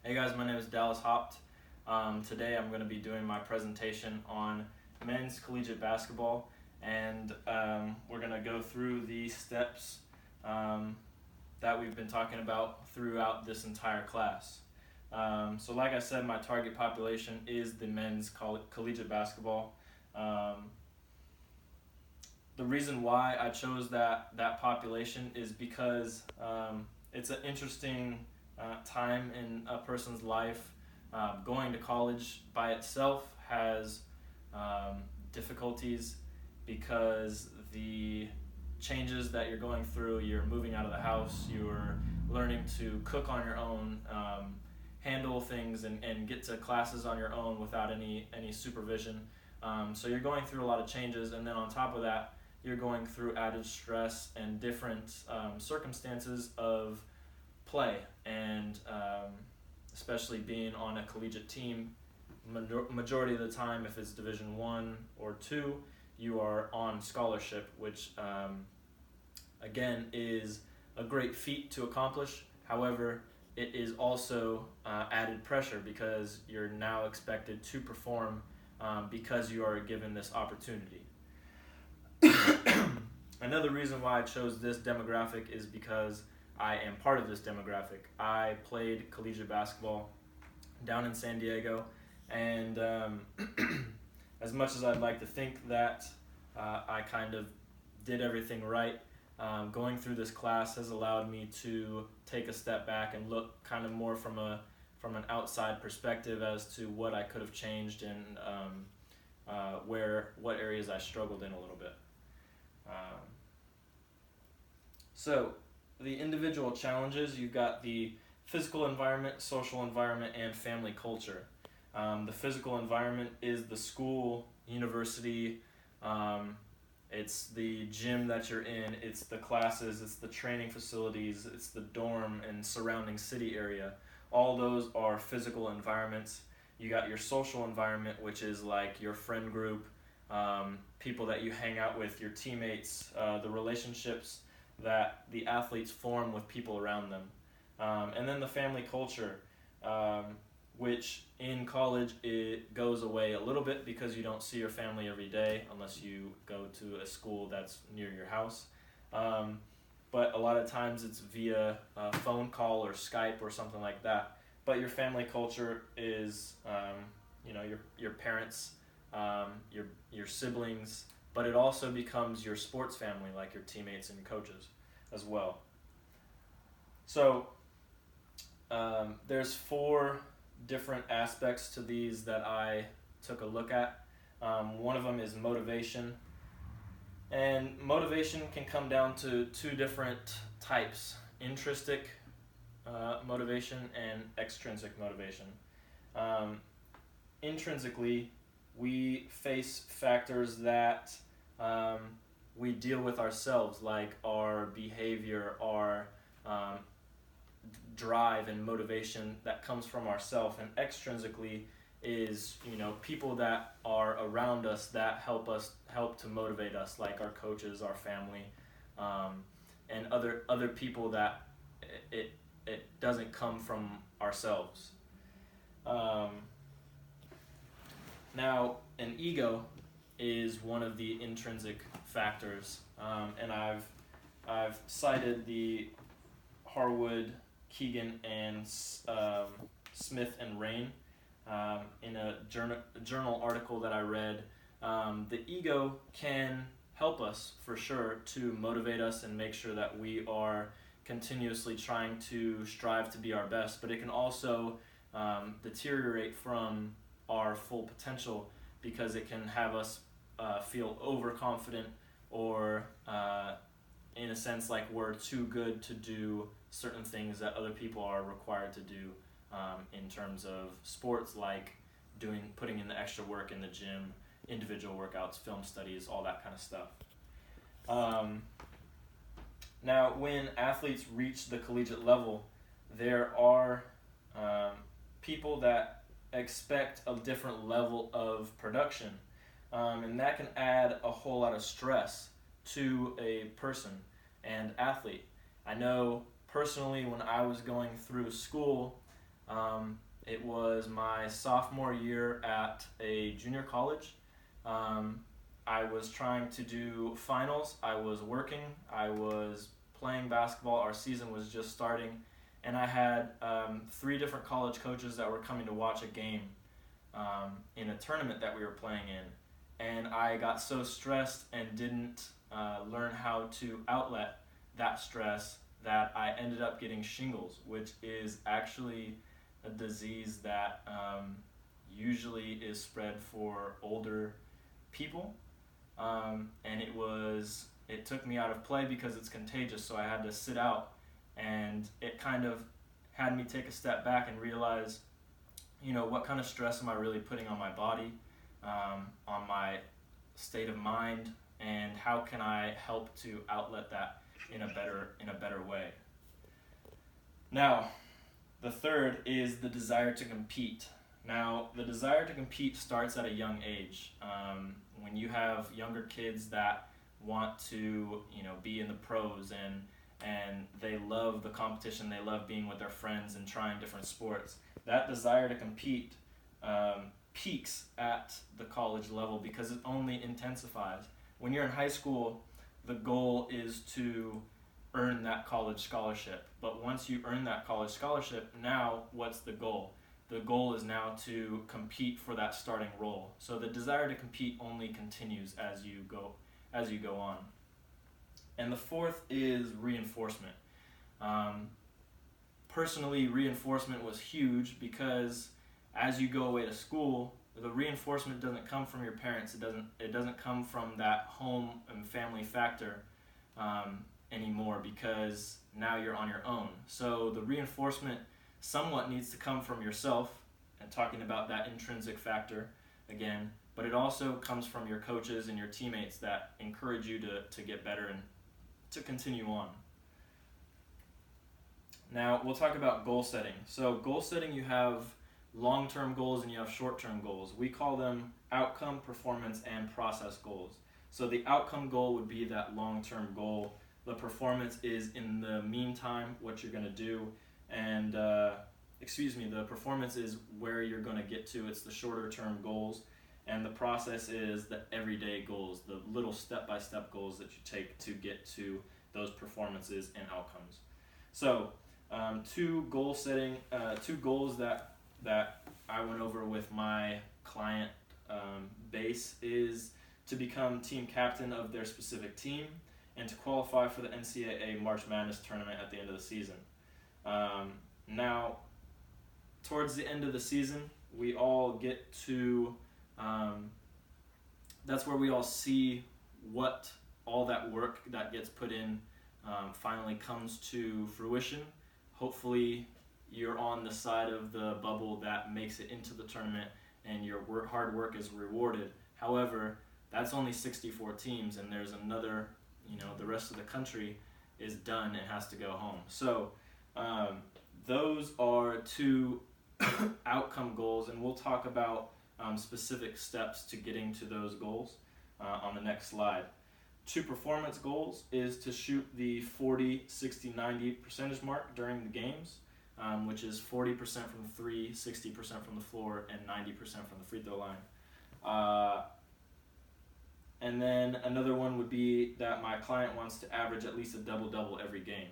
Hey guys, my name is Dallas Hopt. Today I'm going to be doing my presentation on men's collegiate basketball, and we're going to go through the steps that we've been talking about throughout this entire class. So like I said, my target population is the men's collegiate basketball. The reason why I chose that population is because it's an interesting time in a person's life. Going to college by itself has difficulties because the changes that you're going through, you're moving out of the house, you're learning to cook on your own, handle things and get to classes on your own without any supervision. So you're going through a lot of changes, and then on top of that, you're going through added stress and different circumstances of play, and especially being on a collegiate team, majority of the time, if it's Division 1 or 2, you are on scholarship, which again is a great feat to accomplish. However, it is also added pressure because you're now expected to perform because you are given this opportunity. Another reason why I chose this demographic is because I am part of this demographic. I played collegiate basketball down in San Diego, and as much as I'd like to think that I kind of did everything right, going through this class has allowed me to take a step back and look kind of more from an outside perspective as to what I could have changed and what areas I struggled in a little bit. So the individual challenges, you've got the physical environment, social environment, and family culture. The physical environment is the school, university, it's the gym that you're in, it's the classes, it's the training facilities, it's the dorm and surrounding city area. All those are physical environments. You got your social environment, which is like your friend group, people that you hang out with, your teammates, the relationships that the athletes form with people around them. And then the family culture, which in college it goes away a little bit because you don't see your family every day unless you go to a school that's near your house. But a lot of times it's via phone call or Skype or something like that. But your family culture is, your parents, your siblings, but it also becomes your sports family, like your teammates and coaches as well. So there's 4 different aspects to these that I took a look at. One of them is motivation, and motivation can come down to 2 different types: intrinsic motivation and extrinsic motivation. Intrinsically, we face factors that we deal with ourselves, like our behavior, our drive and motivation that comes from ourselves. And extrinsically is people that are around us that help to motivate us, like our coaches, our family, and other people that it doesn't come from ourselves. Now, an ego is one of the intrinsic factors, and I've cited the Harwood, Keegan, and Smith and Rain in a journal article that I read. The ego can help us for sure to motivate us and make sure that we are continuously trying to strive to be our best, but it can also deteriorate from our full potential because it can have us feel overconfident or in a sense like we're too good to do certain things that other people are required to do in terms of sports, like putting in the extra work in the gym, individual workouts, film studies, all that kind of stuff. Now, when athletes reach the collegiate level, there are people that expect a different level of production, and that can add a whole lot of stress to a person and athlete. I know personally when I was going through school, It was my sophomore year at a junior college. Um, I was trying to do finals. I was working. I was playing basketball. Our season was just starting. And I had three different college coaches that were coming to watch a game in a tournament that we were playing in. And I got so stressed and didn't learn how to outlet that stress that I ended up getting shingles, which is actually a disease that usually is spread for older people. And it took me out of play because it's contagious, so I had to sit out, and it kind of had me take a step back and realize, what kind of stress am I really putting on my body, on my state of mind, and how can I help to outlet that in a better way. Now, the third is the desire to compete. Now, the desire to compete starts at a young age. When you have younger kids that want to, be in the pros, and they love the competition, they love being with their friends and trying different sports, that desire to compete peaks at the college level because it only intensifies. When you're in high school, the goal is to earn that college scholarship. But once you earn that college scholarship, now what's the goal? The goal is now to compete for that starting role. So the desire to compete only continues as you go on. And the fourth is reinforcement. Personally, reinforcement was huge because as you go away to school, the reinforcement doesn't come from your parents. It doesn't come from that home and family factor anymore because now you're on your own. So the reinforcement somewhat needs to come from yourself, and talking about that intrinsic factor again, but it also comes from your coaches and your teammates that encourage you to get better and to continue on. Now we'll talk about goal setting. So goal setting, you have long-term goals and you have short-term goals. We call them outcome, performance, and process goals. So the outcome goal would be that long-term goal. The performance is in the meantime, what you're going to do. And, the performance is where you're going to get to. It's the shorter-term goals. And the process is the everyday goals, the little step-by-step goals that you take to get to those performances and outcomes. So two goals that I went over with my client base is to become team captain of their specific team and to qualify for the NCAA March Madness tournament at the end of the season. Now, towards the end of the season, we all get to, that's where we all see what all that work that gets put in finally comes to fruition. Hopefully, you're on the side of the bubble that makes it into the tournament and your hard work is rewarded. However, that's only 64 teams, and there's another, the rest of the country is done and has to go home. So those are two outcome goals, and we'll talk about specific steps to getting to those goals on the next slide. Two performance goals is to shoot the 40, 60, 90 percentage mark during the games, which is 40% from the three, 60% from the floor, and 90% from the free throw line. And then another one would be that my client wants to average at least a double-double every game.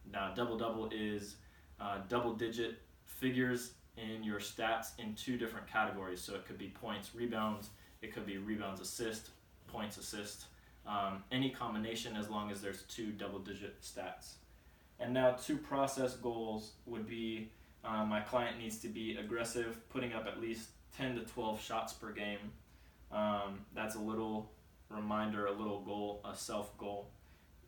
Now, double-double is double-digit figures in your stats in two different categories. So it could be points, rebounds, it could be rebounds, assist, points, assist, any combination as long as there's two double-digit stats. And now two process goals would be my client needs to be aggressive, putting up at least 10 to 12 shots per game. That's a little reminder, a little goal, a self-goal.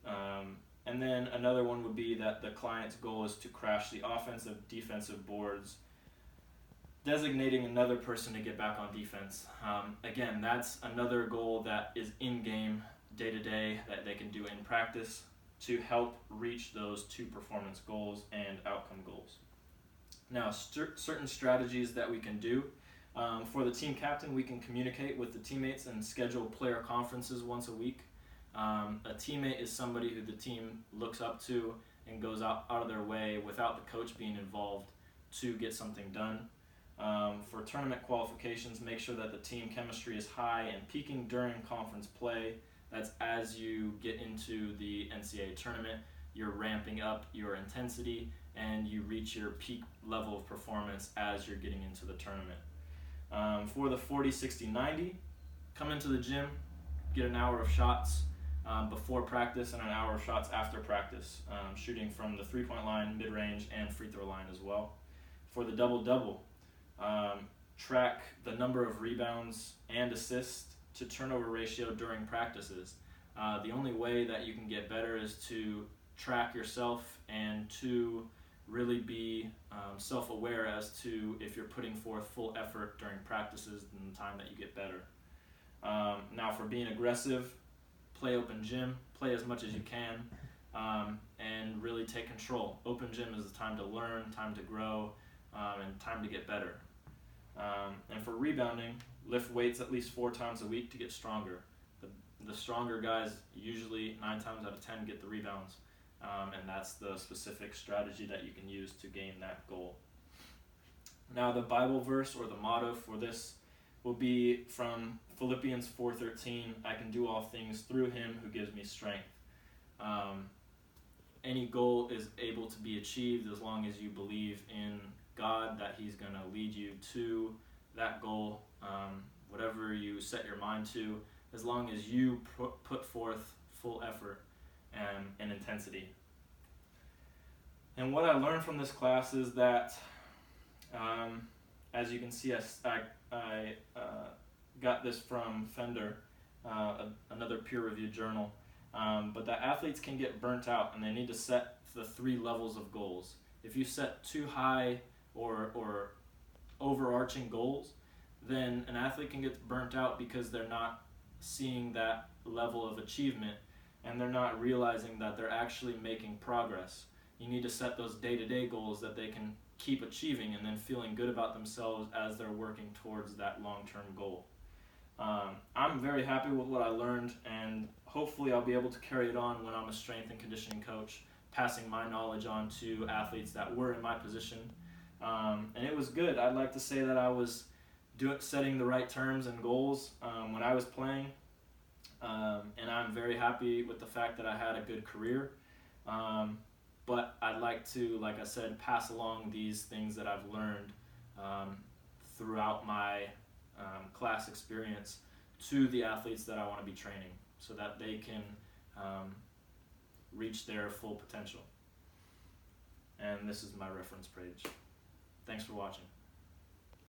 And then another one would be that the client's goal is to crash the offensive, defensive boards, designating another person to get back on defense. Again, that's another goal that is in-game, day-to-day, that they can do in practice to help reach those two performance goals and outcome goals. Now, certain strategies that we can do. For the team captain, we can communicate with the teammates and schedule player conferences once a week. A teammate is somebody who the team looks up to and goes out of their way without the coach being involved to get something done. For tournament qualifications, make sure that the team chemistry is high and peaking during conference play. That's as you get into the NCAA tournament, you're ramping up your intensity and you reach your peak level of performance as you're getting into the tournament. For the 40, 60, 90, come into the gym, get an hour of shots before practice and an hour of shots after practice, shooting from the three-point line, mid-range, and free throw line as well. For the double-double, track the number of rebounds and assists to turnover ratio during practices. The only way that you can get better is to track yourself and to really be self-aware as to if you're putting forth full effort during practices and the time that you get better. Now for being aggressive, play open gym, play as much as you can, and really take control. Open gym is the time to learn, time to grow, and time to get better. And for rebounding, lift weights at least 4 times a week to get stronger. The stronger guys usually 9 times out of 10 get the rebounds, and that's the specific strategy that you can use to gain that goal. Now the Bible verse or the motto for this will be from Philippians 4:13, I can do all things through him who gives me strength. Any goal is able to be achieved as long as you believe in God, that he's going to lead you to that goal, whatever you set your mind to, as long as you put forth full effort and intensity. And what I learned from this class is that, as you can see, I got this from Fender, another peer-reviewed journal, but that athletes can get burnt out and they need to set the 3 levels of goals. If you set too high or overarching goals, then an athlete can get burnt out because they're not seeing that level of achievement and they're not realizing that they're actually making progress. You need to set those day-to-day goals that they can keep achieving and then feeling good about themselves as they're working towards that long-term goal. I'm very happy with what I learned, and hopefully I'll be able to carry it on when I'm a strength and conditioning coach, passing my knowledge on to athletes that were in my position. And it was good. I'd like to say that I was setting the right terms and goals when I was playing, and I'm very happy with the fact that I had a good career. But I'd like to, like I said, pass along these things that I've learned throughout my class experience to the athletes that I want to be training so that they can reach their full potential. And this is my reference page. Thanks for watching.